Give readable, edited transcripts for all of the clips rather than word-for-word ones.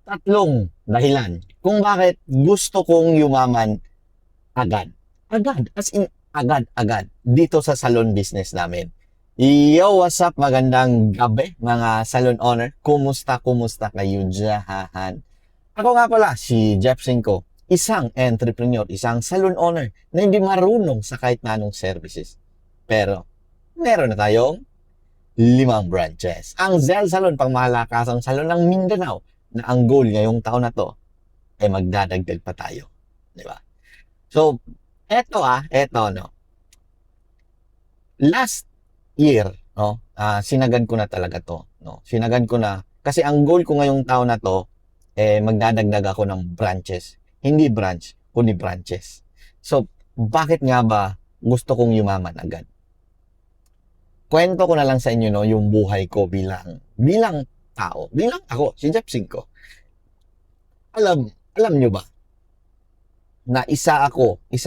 Tatlong dahilan kung bakit gusto kong yumaman agad. Agad. As in, agad-agad. Dito sa salon business namin. Yo, what's up? Magandang gabi, mga salon owner. Kumusta kayo dyan? Ako nga pala, si Jeff Cinco. Isang entrepreneur, isang salon owner na hindi marunong sa kahit na anong services. Pero, meron na tayong 5 branches. Ang Zell Salon, pangmalakasang salon ng Mindanao, na ang goal ngayong taon na to ay magdadagdag pa tayo. Di ba? So, eto, no. Last year, no, sinagan ko na talaga to, no. Sinagan ko na, kasi ang goal ko ngayong taon na to, magdadagdag ako ng branches. Hindi branch, kundi branches. So, bakit nga ba gusto kong yumaman agad? Kwento ko na lang sa inyo, no, yung buhay ko bilang tao, bilang ako, si Jeff Cinco. Alam nyo ba na isa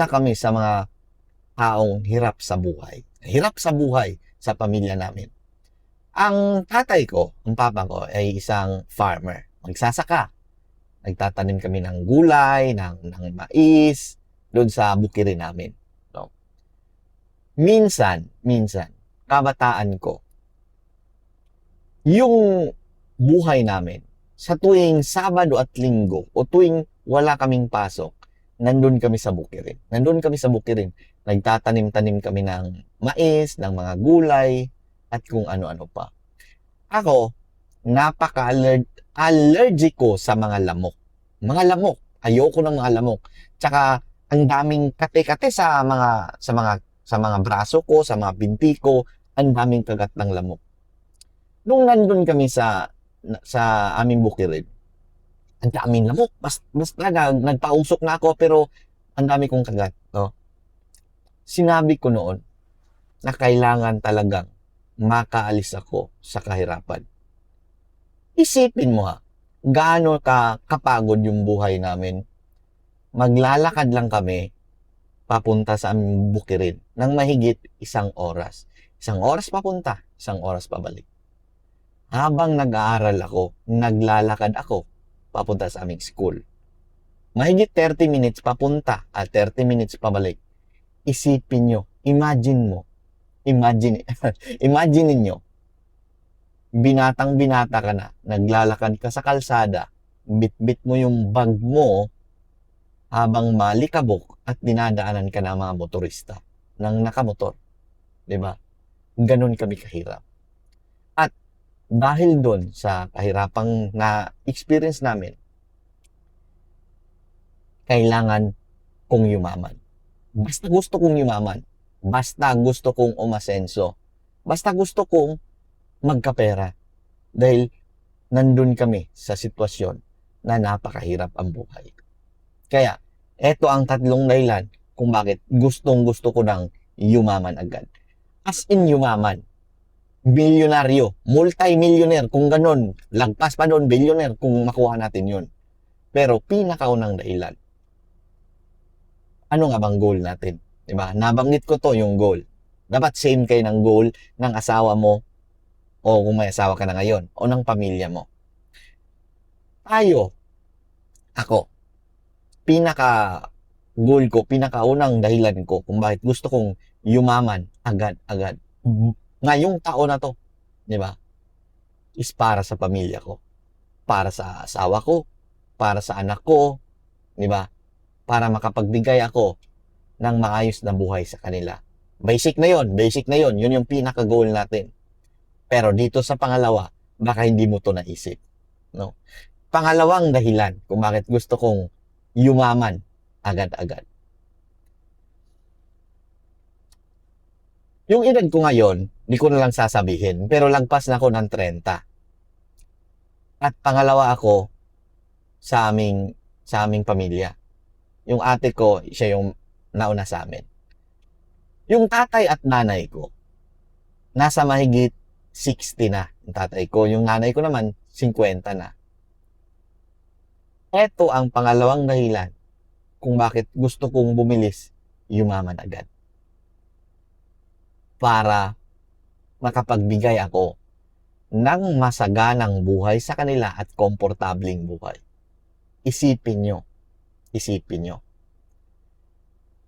kami sa mga taong hirap sa buhay. Hirap sa buhay sa pamilya namin. Ang tatay ko, ang papa ko, ay isang farmer. Magsasaka. Nagtatanim kami ng gulay, ng mais, doon sa bukirin namin. No? Minsan, kabataan ko, yung buhay namin, sa tuwing Sabado at Linggo, o tuwing wala kaming pasok, nandun kami sa bukirin. Nagtatanim-tanim kami ng mais, ng mga gulay, at kung ano-ano pa. Ako, napaka-allergic ko sa mga lamok. Ayoko ng mga lamok. Tsaka, ang daming kate-kate sa mga braso ko, sa mga binti ko, ang daming kagat ng lamok. Nung nandun kami sa aming bukirin, ang daming lamok. Basta nagpausok na ako, pero ang dami kong kagat. No? Sinabi ko noon na kailangan talagang makaalis ako sa kahirapan. Isipin mo gaano kapagod yung buhay namin. Maglalakad lang kami papunta sa aming bukirin ng mahigit 1 oras. 1 oras papunta, 1 oras pabalik. Habang nag-aaral ako, naglalakad ako papunta sa aming school. Mahigit 30 minutes papunta at 30 minutes pabalik. Isipin nyo, imagine ninyo, binatang-binata ka na, naglalakad ka sa kalsada, bit-bit mo yung bag mo habang malikabok at dinadaanan ka ng mga motorista ng nakamotor. Diba? Ganon kami kahirap. At dahil doon sa kahirapang na experience namin, kailangan kong yumaman. Basta gusto kong yumaman. Basta gusto kong umasenso. Basta gusto kong magkapera. Dahil nandun kami sa sitwasyon na napakahirap ang buhay. Kaya, eto ang 3 dahilan kung bakit gustong-gusto ko ng yumaman agad. As in yumaman. Bilyonaryo, multi-millionaire, kung ganon, lagpas pa doon, billionaire, kung makuha natin yun. Pero pinakaunang dahilan, ano nga bang goal natin? Diba? Nabanggit ko to, yung goal. Dapat same kayo ng goal ng asawa mo, o kung may asawa ka na ngayon, o ng pamilya mo. Ako, pinaka-goal ko, pinakaunang dahilan ko kung bakit gusto kong yumaman agad-agad. Ngayong taon na to, di ba? Is para sa pamilya ko. Para sa asawa ko. Para sa anak ko. Di ba? Para makapagbigay ako ng maayos na buhay sa kanila. Basic na yon. Yun yung pinaka-goal natin. Pero dito sa pangalawa, baka hindi mo to naisip. No? Pangalawang dahilan kung bakit gusto kong yumaman agad-agad. Yung edad ko ngayon, di ko na lang sasabihin, pero lagpas na ako ng 30. At pangalawa ako sa aming pamilya. Yung ate ko, siya yung nauna sa amin. Yung tatay at nanay ko, nasa mahigit 60 na yung tatay ko. Yung nanay ko naman, 50 na. Ito ang pangalawang dahilan kung bakit gusto kong bumilis yumaman agad. Para makapagbigay ako ng masaganang buhay sa kanila at komportabling buhay. isipin nyo.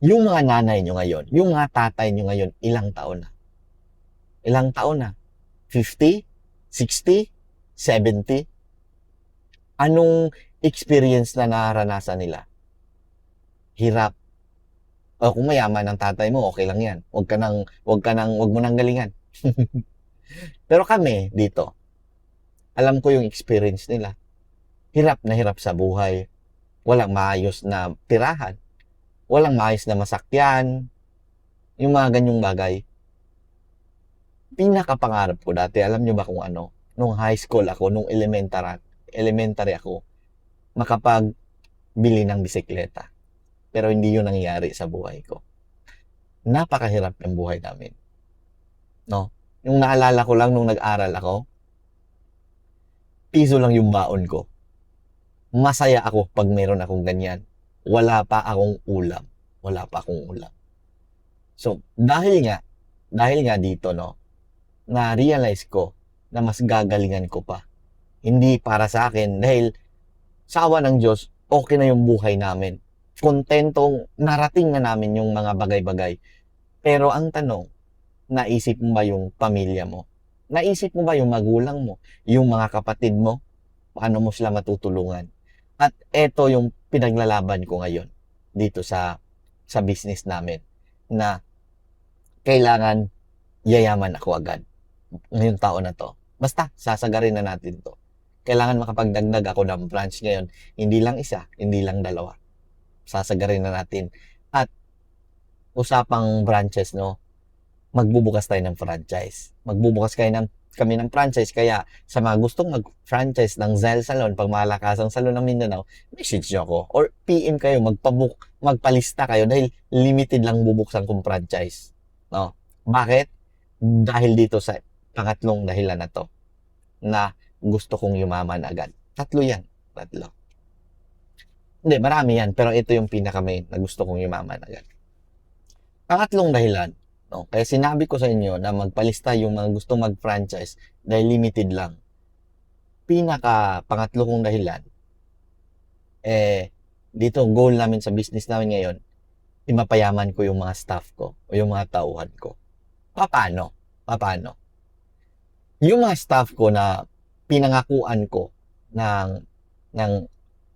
Yung mga nanay nyo ngayon, yung mga tatay nyo ngayon, ilang taon na? Ilang taon na? 50? 60? 70? Anong experience na naranasan nila? Hirap. O kung mayaman ang tatay mo, okay lang yan. Wag mo nang galingan. Pero kami, dito, alam ko yung experience nila. Hirap na hirap sa buhay. Walang maayos na tirahan. Walang maayos na masakyan. Yung mga ganyong bagay. Pinakapangarap ko dati, alam nyo ba kung ano? Nung high school ako, nung elementary ako, makapagbili ng bisikleta. Pero hindi yun nangyari sa buhay ko. Napakahirap ng buhay namin. No? Yung naalala ko lang nung nag-aral ako, piso lang yung baon ko. Masaya ako pag meron akong ganyan. Wala pa akong ulam. So, dahil nga dito, no, na-realize ko na mas gagalingan ko pa. Hindi para sa akin, dahil sa awa ng Diyos, okay na yung buhay namin. Kontentong narating na namin yung mga bagay-bagay. Pero ang tanong, naisip mo ba yung pamilya mo? Naisip mo ba yung magulang mo? Yung mga kapatid mo? Paano mo sila matutulungan? At eto yung pinaglalaban ko ngayon dito sa business namin, na kailangan yayaman ako agad ngayong taon na to. Basta, sasagarin na natin to. Kailangan makapagdagdag ako ng branch ngayon. Hindi lang isa, hindi lang dalawa. Sasagarin na natin. At usapang branches, no, magbubukas tayo ng franchise. Kami ng franchise. Kaya sa mga gustong mag-franchise ng Zyle Salon, pag malakasang salon ng Mindanao, message nyo ako. Or PM kayo, magpalista kayo dahil limited lang bubuksan kong franchise. No? Bakit? Dahil dito sa pangatlong dahilan na to, na gusto kong yumaman agad. Tatlo. Hindi, marami yan. Pero ito yung pinaka-main na gusto kong yumaman agad. Pangatlong dahilan, no? Kaya sinabi ko sa inyo na magpalista yung mga gustong mag-franchise dahil limited lang. Pangatlo kong dahilan, dito, goal namin sa business namin ngayon, imapayaman ko yung mga staff ko o yung mga tauhan ko. Paano? Yung mga staff ko na pinangakuan ko ng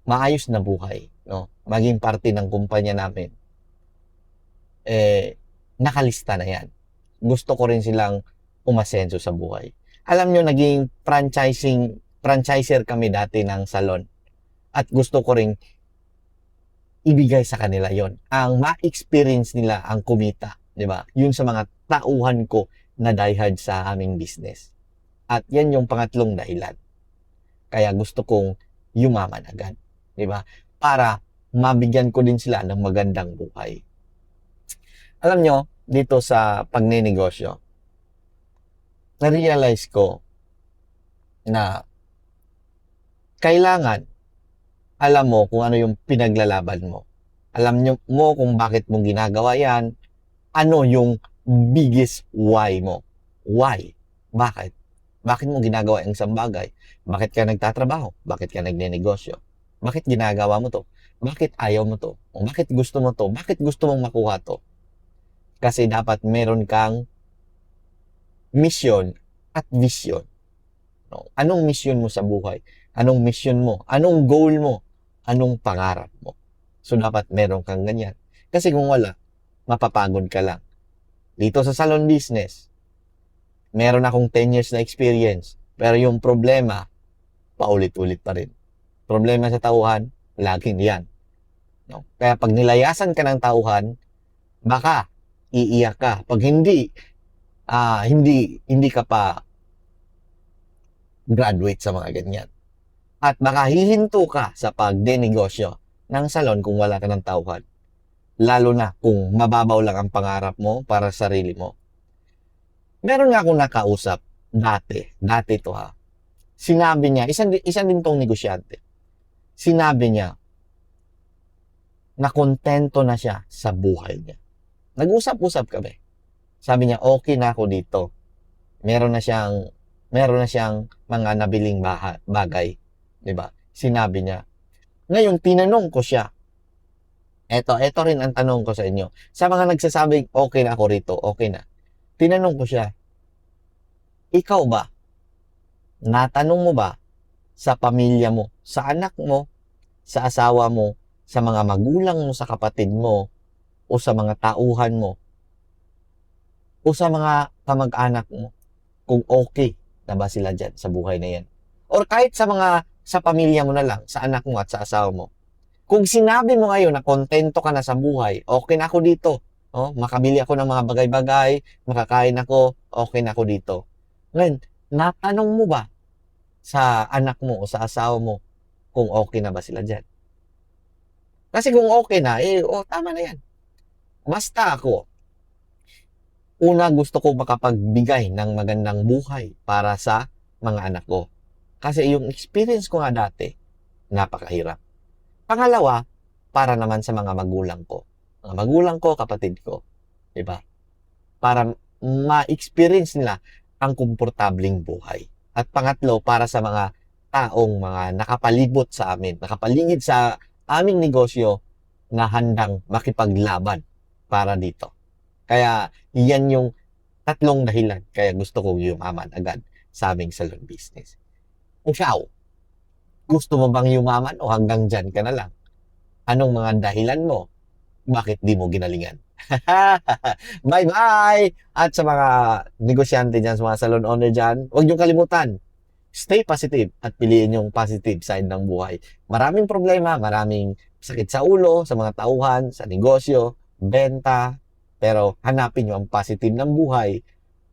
maayos na buhay, no? Maging parte ng kumpanya namin, nakalista na yan. Gusto ko rin silang umasenso sa buhay. Alam nyo, naging franchiser kami dati ng salon. At gusto ko rin ibigay sa kanila yon. Ang ma-experience nila ang kumita, di ba? Yun sa mga tauhan ko na diehard sa aming business. At yan yung pangatlong dahilan. Kaya gusto kong yumaman agad, di ba? Para mabigyan ko din sila ng magandang buhay. Alam nyo, dito sa pagnenegosyo, na-realize ko na kailangan alam mo kung ano yung pinaglalaban mo. Alam mo kung bakit mo ginagawa yan. Ano yung biggest why mo? Why? Bakit? Bakit mo ginagawa ang isang bagay? Bakit ka nagtatrabaho? Bakit ka nagnenegosyo? Bakit ginagawa mo to? Bakit ayaw mo to? O bakit gusto mo to? Bakit gusto mong makuha to? Kasi dapat meron kang mission at vision. No? Anong mission mo sa buhay? Anong mission mo? Anong goal mo? Anong pangarap mo? So, dapat meron kang ganyan. Kasi kung wala, mapapagod ka lang. Dito sa salon business, meron akong 10 years na experience. Pero yung problema, paulit-ulit pa rin. Problema sa tauhan, laging yan. No? Kaya pag nilayasan ka ng tauhan, baka iiyak ka. Pag hindi ka pa graduate sa mga ganyan. At baka hihinto ka sa pagdenegosyo ng salon kung wala ka ng tauhan. Lalo na kung mababaw lang ang pangarap mo para sa sarili mo. Meron nga akong nakausap dati to ha. Sinabi niya, isa din tong negosyante. Sinabi niya na kontento na siya sa buhay niya. Nag-usap-usap kami. Sabi niya, okay na ako dito. Meron na siyang mga nabiling bagay. Diba? Sinabi niya, Ngayon, tinanong ko siya. Eto rin ang tanong ko sa inyo. Sa mga nagsasabing, okay na ako rito, okay na. Tinanong ko siya, ikaw ba, natanong mo ba sa pamilya mo, sa anak mo, sa asawa mo, sa mga magulang mo, sa kapatid mo, o sa mga tauhan mo, o sa mga kamag-anak mo, kung okay na ba sila dyan sa buhay na yan? Or kahit sa pamilya mo na lang, sa anak mo at sa asawa mo. Kung sinabi mo ngayon na kontento ka na sa buhay, okay na ako dito. Oh, makabili ako ng mga bagay-bagay, makakain ako, okay na ako dito. Ngayon, natanong mo ba sa anak mo o sa asawa mo kung okay na ba sila dyan? Kasi kung okay na, tama na yan. Basta ako, una gusto ko makapagbigay ng magandang buhay para sa mga anak ko. Kasi yung experience ko nga dati, napakahirap. Pangalawa, para naman sa mga magulang ko. Mga magulang ko, kapatid ko. Diba? Para ma-experience nila ang komportabling buhay. At pangatlo, para sa mga taong mga nakapalibot sa amin, nakapaligid sa aming negosyo na handang makipaglaban para dito. Kaya yan yung tatlong dahilan kaya gusto kong yumaman agad sa aming salon business. Ikaw, gusto mo bang yumaman o hanggang dyan ka na lang? Anong mga dahilan mo? Bakit di mo ginalingan? Bye-bye! At sa mga negosyante dyan, sa mga salon owner dyan, huwag niyong kalimutan, stay positive at piliin yung positive side ng buhay. Maraming problema, maraming sakit sa ulo, sa mga tauhan, sa negosyo, benta, pero hanapin nyo ang positive ng buhay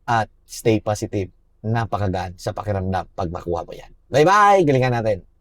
at stay positive. Napakagaan sa pakiramdam pag makuha mo yan. Bye-bye! Galingan natin!